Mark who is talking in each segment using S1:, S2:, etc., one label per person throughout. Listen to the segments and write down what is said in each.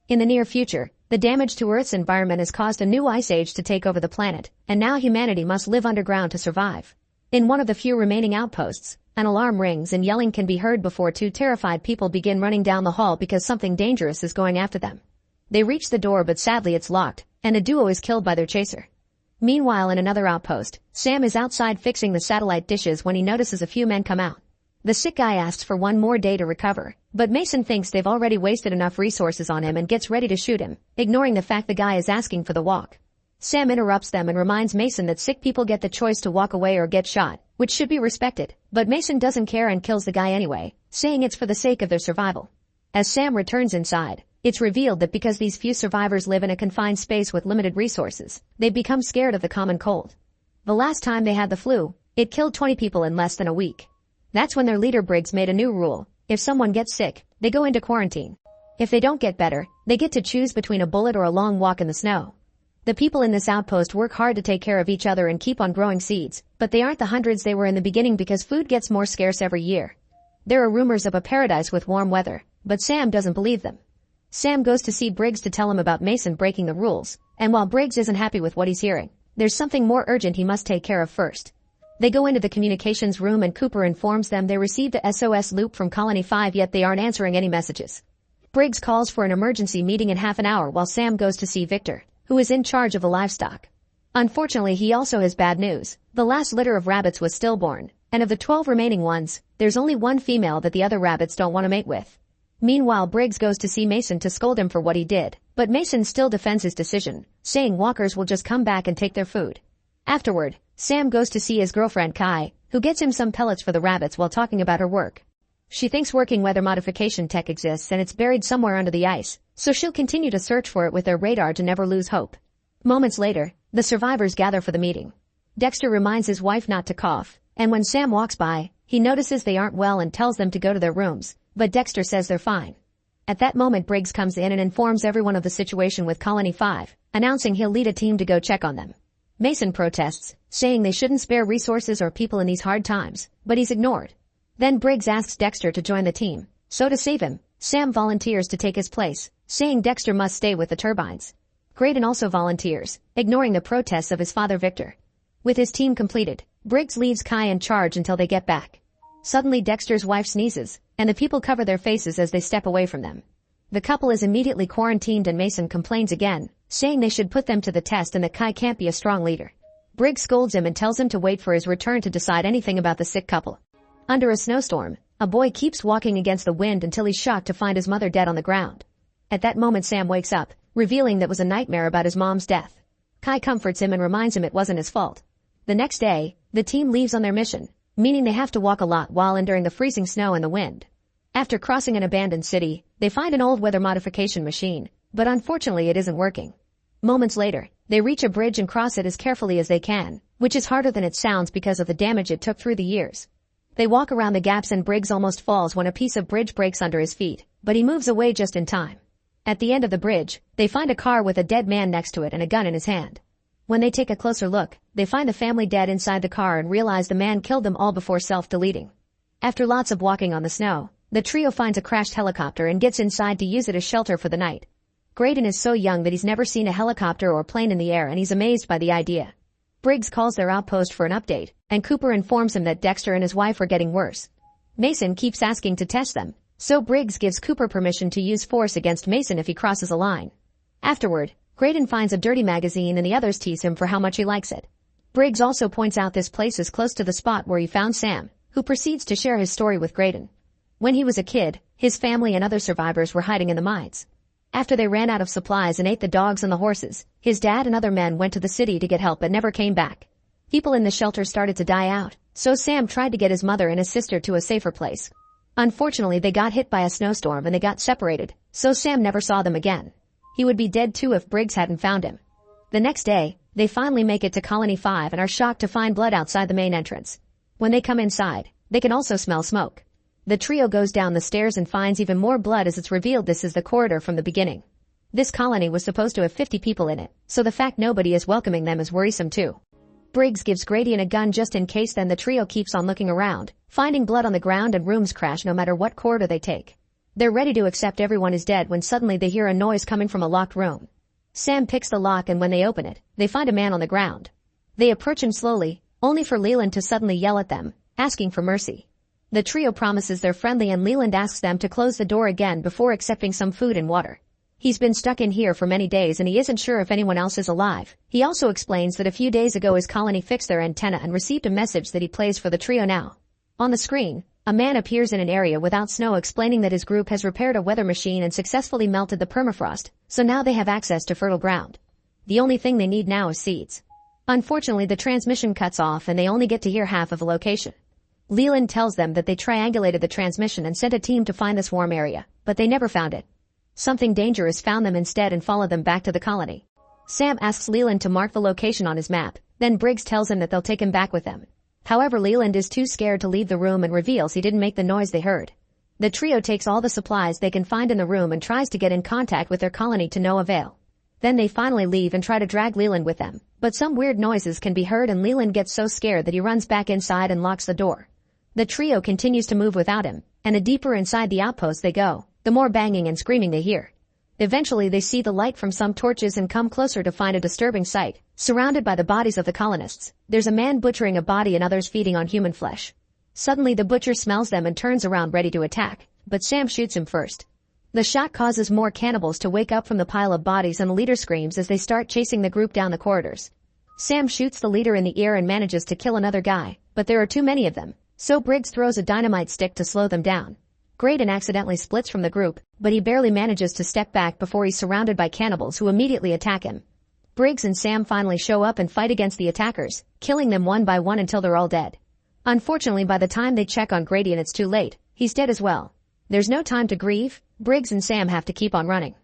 S1: In the near future, the damage to Earth's environment has caused a new ice age to take over the planet, and now humanity must live underground to survive. In one of the few remaining outposts, an alarm rings and yelling can be heard before two terrified people begin running down the hall because something dangerous is going after them. They reach the door but sadly it's locked, and a duo is killed by their chaser. Meanwhile in another outpost, Sam is outside fixing the satellite dishes when he notices a few men come out. The sick guy asks for one more day to recover, but Mason thinks they've already wasted enough resources on him and gets ready to shoot him, ignoring the fact the guy is asking for the walk. Sam interrupts them and reminds Mason that sick people get the choice to walk away or get shot, which should be respected, but Mason doesn't care and kills the guy anyway, saying it's for the sake of their survival. As Sam returns inside, it's revealed that because these few survivors live in a confined space with limited resources, they've become scared of the common cold. The last time they had the flu, it killed 20 people in less than a week. That's when their leader Briggs made a new rule. If someone gets sick, they go into quarantine. If they don't get better, they get to choose between a bullet or a long walk in the snow. The people in this outpost work hard to take care of each other and keep on growing seeds, but they aren't the hundreds they were in the beginning because food gets more scarce every year. There are rumors of a paradise with warm weather, but Sam doesn't believe them. Sam goes to see Briggs to tell him about Mason breaking the rules, and while Briggs isn't happy with what he's hearing, there's something more urgent he must take care of first. They go into the communications room and Cooper informs them they received a SOS loop from Colony 5 yet they aren't answering any messages. Briggs calls for an emergency meeting in half an hour while Sam goes to see Victor, who is in charge of the livestock. Unfortunately he also has bad news. The last litter of rabbits was stillborn, and of the 12 remaining ones, there's only one female that the other rabbits don't want to mate with. Meanwhile Briggs goes to see Mason to scold him for what he did, but Mason still defends his decision, saying walkers will just come back and take their food. Afterward, Sam goes to see his girlfriend Kai, who gets him some pellets for the rabbits while talking about her work. She thinks working weather modification tech exists and it's buried somewhere under the ice, so she'll continue to search for it with their radar to never lose hope. Moments later, the survivors gather for the meeting. Dexter reminds his wife not to cough, and when Sam walks by, he notices they aren't well and tells them to go to their rooms, but Dexter says they're fine. At that moment Briggs comes in and informs everyone of the situation with Colony 5, announcing he'll lead a team to go check on them. Mason protests, saying they shouldn't spare resources or people in these hard times, but he's ignored. Then Briggs asks Dexter to join the team, so to save him, Sam volunteers to take his place, saying Dexter must stay with the turbines. Graydon also volunteers, ignoring the protests of his father Victor. With his team completed, Briggs leaves Kai in charge until they get back. Suddenly Dexter's wife sneezes, and the people cover their faces as they step away from them. The couple is immediately quarantined and Mason complains again, saying they should put them to the test and that Kai can't be a strong leader. Briggs scolds him and tells him to wait for his return to decide anything about the sick couple. Under a snowstorm, a boy keeps walking against the wind until he's shocked to find his mother dead on the ground. At that moment Sam wakes up, revealing that was a nightmare about his mom's death. Kai comforts him and reminds him it wasn't his fault. The next day, the team leaves on their mission, meaning they have to walk a lot while enduring the freezing snow and the wind. After crossing an abandoned city, they find an old weather modification machine, but unfortunately it isn't working. Moments later, they reach a bridge and cross it as carefully as they can, which is harder than it sounds because of the damage it took through the years. They walk around the gaps and Briggs almost falls when a piece of bridge breaks under his feet, but he moves away just in time. At the end of the bridge, they find a car with a dead man next to it and a gun in his hand. When they take a closer look, they find the family dead inside the car and realize the man killed them all before self-deleting. After lots of walking on the snow, the trio finds a crashed helicopter and gets inside to use it as shelter for the night. Graydon is so young that he's never seen a helicopter or plane in the air and he's amazed by the idea. Briggs calls their outpost for an update, and Cooper informs him that Dexter and his wife are getting worse. Mason keeps asking to test them, so Briggs gives Cooper permission to use force against Mason if he crosses a line. Afterward, Graydon finds a dirty magazine and the others tease him for how much he likes it. Briggs also points out this place is close to the spot where he found Sam, who proceeds to share his story with Graydon. When he was a kid, his family and other survivors were hiding in the mines. After they ran out of supplies and ate the dogs and the horses, his dad and other men went to the city to get help but never came back. People in the shelter started to die out, so Sam tried to get his mother and his sister to a safer place. Unfortunately, they got hit by a snowstorm and they got separated, so Sam never saw them again. He would be dead too if Briggs hadn't found him. The next day, they finally make it to Colony 5 and are shocked to find blood outside the main entrance. When they come inside, they can also smell smoke. The trio goes down the stairs and finds even more blood as it's revealed this is the corridor from the beginning. This colony was supposed to have 50 people in it, so the fact nobody is welcoming them is worrisome too. Briggs gives Grady a gun just in case, then the trio keeps on looking around, finding blood on the ground and rooms crash no matter what corridor they take. They're ready to accept everyone is dead when suddenly they hear a noise coming from a locked room. Sam picks the lock and when they open it, they find a man on the ground. They approach him slowly, only for Leland to suddenly yell at them, asking for mercy. The trio promises they're friendly and Leland asks them to close the door again before accepting some food and water. He's been stuck in here for many days and he isn't sure if anyone else is alive. He also explains that a few days ago his colony fixed their antenna and received a message that he plays for the trio now. On the screen, a man appears in an area without snow explaining that his group has repaired a weather machine and successfully melted the permafrost, so now they have access to fertile ground. The only thing they need now is seeds. Unfortunately, the transmission cuts off and they only get to hear half of the location. Leland tells them that they triangulated the transmission and sent a team to find this warm area, but they never found it. Something dangerous found them instead and followed them back to the colony. Sam asks Leland to mark the location on his map, then Briggs tells him that they'll take him back with them. However, Leland is too scared to leave the room and reveals he didn't make the noise they heard. The trio takes all the supplies they can find in the room and tries to get in contact with their colony to no avail. Then they finally leave and try to drag Leland with them, but some weird noises can be heard and Leland gets so scared that he runs back inside and locks the door. The trio continues to move without him, and the deeper inside the outpost they go, the more banging and screaming they hear. Eventually they see the light from some torches and come closer to find a disturbing sight. Surrounded by the bodies of the colonists, there's a man butchering a body and others feeding on human flesh. Suddenly the butcher smells them and turns around ready to attack, but Sam shoots him first. The shot causes more cannibals to wake up from the pile of bodies and the leader screams as they start chasing the group down the corridors. Sam shoots the leader in the ear and manages to kill another guy, but there are too many of them, so Briggs throws a dynamite stick to slow them down. Graydon accidentally splits from the group, but he barely manages to step back before he's surrounded by cannibals who immediately attack him. Briggs and Sam finally show up and fight against the attackers, killing them one by one until they're all dead. Unfortunately, by the time they check on Graydon it's too late, he's dead as well. There's no time to grieve, Briggs and Sam have to keep on running.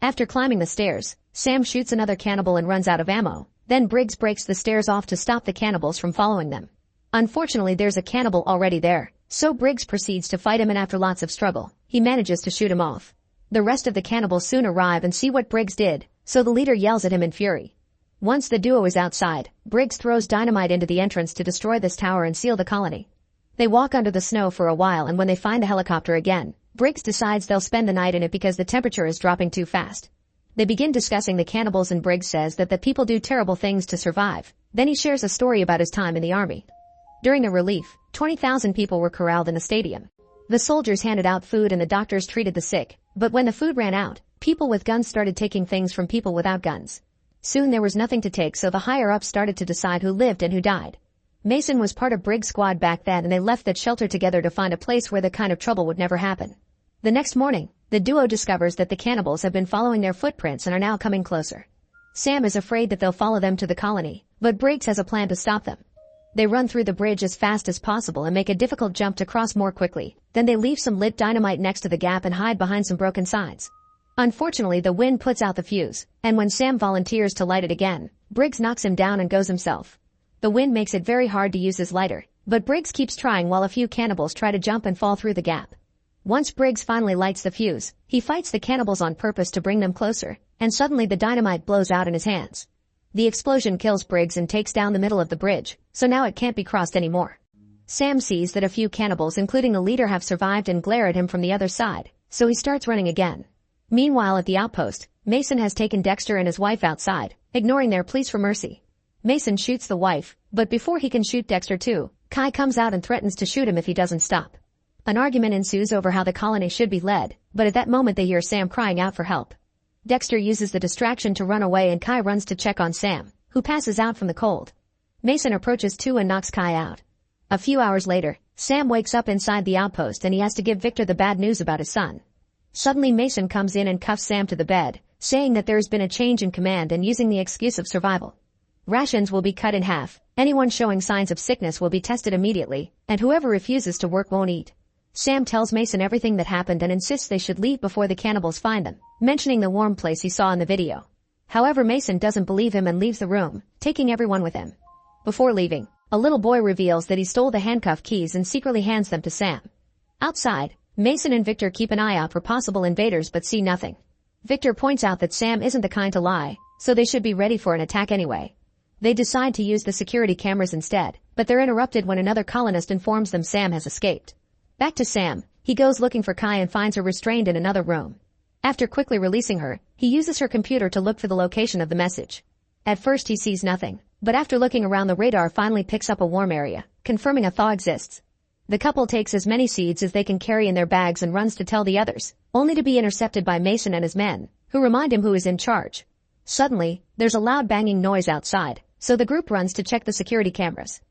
S1: After climbing the stairs, Sam shoots another cannibal and runs out of ammo, then Briggs breaks the stairs off to stop the cannibals from following them. Unfortunately, there's a cannibal already there, so Briggs proceeds to fight him and after lots of struggle, he manages to shoot him off. The rest of the cannibals soon arrive and see what Briggs did, so the leader yells at him in fury. Once the duo is outside, Briggs throws dynamite into the entrance to destroy this tower and seal the colony. They walk under the snow for a while and when they find the helicopter again, Briggs decides they'll spend the night in it because the temperature is dropping too fast. They begin discussing the cannibals and Briggs says that the people do terrible things to survive. Then he shares a story about his time in the army. During the relief, 20,000 people were corralled in a stadium. The soldiers handed out food and the doctors treated the sick, but when the food ran out, people with guns started taking things from people without guns. Soon there was nothing to take, so the higher-ups started to decide who lived and who died. Mason was part of Briggs' squad back then and they left that shelter together to find a place where the kind of trouble would never happen. The next morning, the duo discovers that the cannibals have been following their footprints and are now coming closer. Sam is afraid that they'll follow them to the colony, but Briggs has a plan to stop them. They run through the bridge as fast as possible and make a difficult jump to cross more quickly. Then they leave some lit dynamite next to the gap and hide behind some broken sides. Unfortunately, the wind puts out the fuse, and when Sam volunteers to light it again, Briggs knocks him down and goes himself. The wind makes it very hard to use his lighter, but Briggs keeps trying while a few cannibals try to jump and fall through the gap. Once Briggs finally lights the fuse, he fights the cannibals on purpose to bring them closer, and suddenly the dynamite blows out in his hands. The explosion kills Briggs and takes down the middle of the bridge, so now it can't be crossed anymore. Sam sees that a few cannibals including the leader have survived and glare at him from the other side, so he starts running again. Meanwhile at the outpost, Mason has taken Dexter and his wife outside, ignoring their pleas for mercy. Mason shoots the wife, but before he can shoot Dexter too, Kai comes out and threatens to shoot him if he doesn't stop. An argument ensues over how the colony should be led, but at that moment they hear Sam crying out for help. Dexter uses the distraction to run away and Kai runs to check on Sam, who passes out from the cold. Mason approaches too and knocks Kai out. A few hours later, Sam wakes up inside the outpost and he has to give Victor the bad news about his son. Suddenly Mason comes in and cuffs Sam to the bed, saying that there has been a change in command and using the excuse of survival. Rations will be cut in half, anyone showing signs of sickness will be tested immediately, and whoever refuses to work won't eat. Sam tells Mason everything that happened and insists they should leave before the cannibals find them, mentioning the warm place he saw in the video. However, Mason doesn't believe him and leaves the room, taking everyone with him. Before leaving, a little boy reveals that he stole the handcuff keys and secretly hands them to Sam. Outside, Mason and Victor keep an eye out for possible invaders but see nothing. Victor points out that Sam isn't the kind to lie, so they should be ready for an attack anyway. They decide to use the security cameras instead, but they're interrupted when another colonist informs them Sam has escaped. Back to Sam, He goes looking for Kai and finds her restrained in another room. After quickly releasing her, he uses her computer to look for the location of the message. At first he sees nothing, but after looking around the radar finally picks up a warm area, confirming a thaw exists. The couple takes as many seeds as they can carry in their bags and runs to tell the others, only to be intercepted by Mason and his men, who remind him who is in charge. Suddenly, there's a loud banging noise outside, so the group runs to check the security cameras.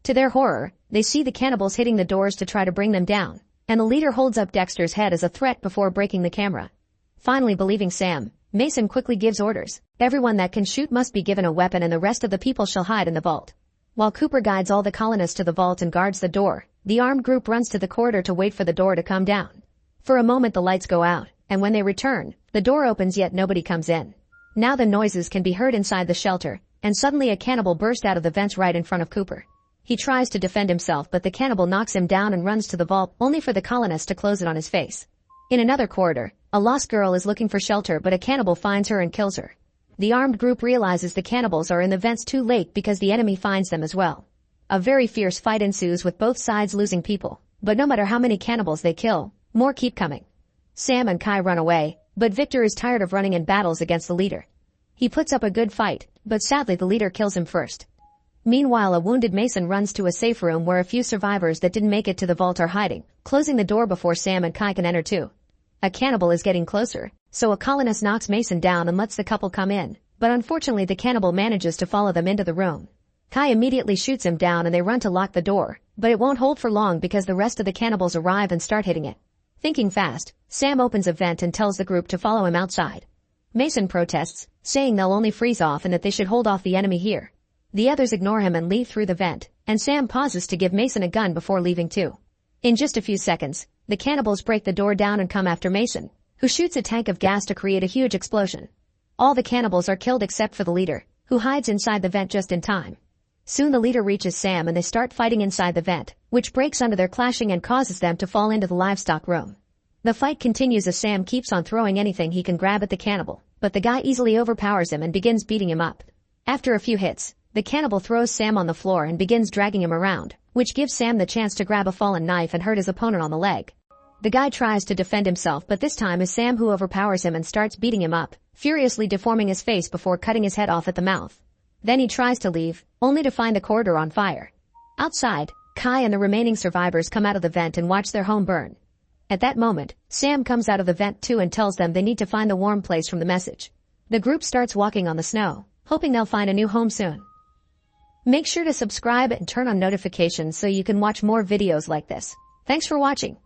S1: To their horror, they see the cannibals hitting the doors to try to bring them down, and the leader holds up Dexter's head as a threat before breaking the camera. Finally believing Sam, Mason quickly gives orders. Everyone that can shoot must be given a weapon and the rest of the people shall hide in the vault. While Cooper guides all the colonists to the vault and guards the door, the armed group runs to the corridor to wait for the door to come down. For a moment the lights go out, and when they return, the door opens yet nobody comes in. Now the noises can be heard inside the shelter, and suddenly a cannibal bursts out of the vents right in front of Cooper. He tries to defend himself but the cannibal knocks him down and runs to the vault only for the colonist to close it on his face. In another corridor, a lost girl is looking for shelter but a cannibal finds her and kills her. The armed group realizes the cannibals are in the vents too late because the enemy finds them as well. A very fierce fight ensues with both sides losing people, but no matter how many cannibals they kill, more keep coming. Sam and Kai run away, but Victor is tired of running in battles against the leader. He puts up a good fight, but sadly the leader kills him first. Meanwhile, a wounded Mason runs to a safe room where a few survivors that didn't make it to the vault are hiding, closing the door before Sam and Kai can enter too. A cannibal is getting closer, so a colonist knocks Mason down and lets the couple come in, but unfortunately the cannibal manages to follow them into the room. Kai immediately shoots him down and they run to lock the door, but it won't hold for long because the rest of the cannibals arrive and start hitting it. Thinking fast, Sam opens a vent and tells the group to follow him outside. Mason protests, saying they'll only freeze off and that they should hold off the enemy here. The others ignore him and leave through the vent, and Sam pauses to give Mason a gun before leaving too. In just a few seconds, the cannibals break the door down and come after Mason, who shoots a tank of gas to create a huge explosion. All the cannibals are killed except for the leader, who hides inside the vent just in time. Soon the leader reaches Sam and they start fighting inside the vent, which breaks under their clashing and causes them to fall into the livestock room. The fight continues as Sam keeps on throwing anything he can grab at the cannibal, but the guy easily overpowers him and begins beating him up. After a few hits, the cannibal throws Sam on the floor and begins dragging him around, which gives Sam the chance to grab a fallen knife and hurt his opponent on the leg. The guy tries to defend himself, but this time it's Sam who overpowers him and starts beating him up, furiously deforming his face before cutting his head off at the mouth. Then he tries to leave, only to find the corridor on fire. Outside, Kai and the remaining survivors come out of the vent and watch their home burn. At that moment, Sam comes out of the vent too and tells them they need to find the warm place from the message. The group starts walking on the snow, hoping they'll find a new home soon. Make sure to subscribe and turn on notifications so you can watch more videos like this. Thanks for watching.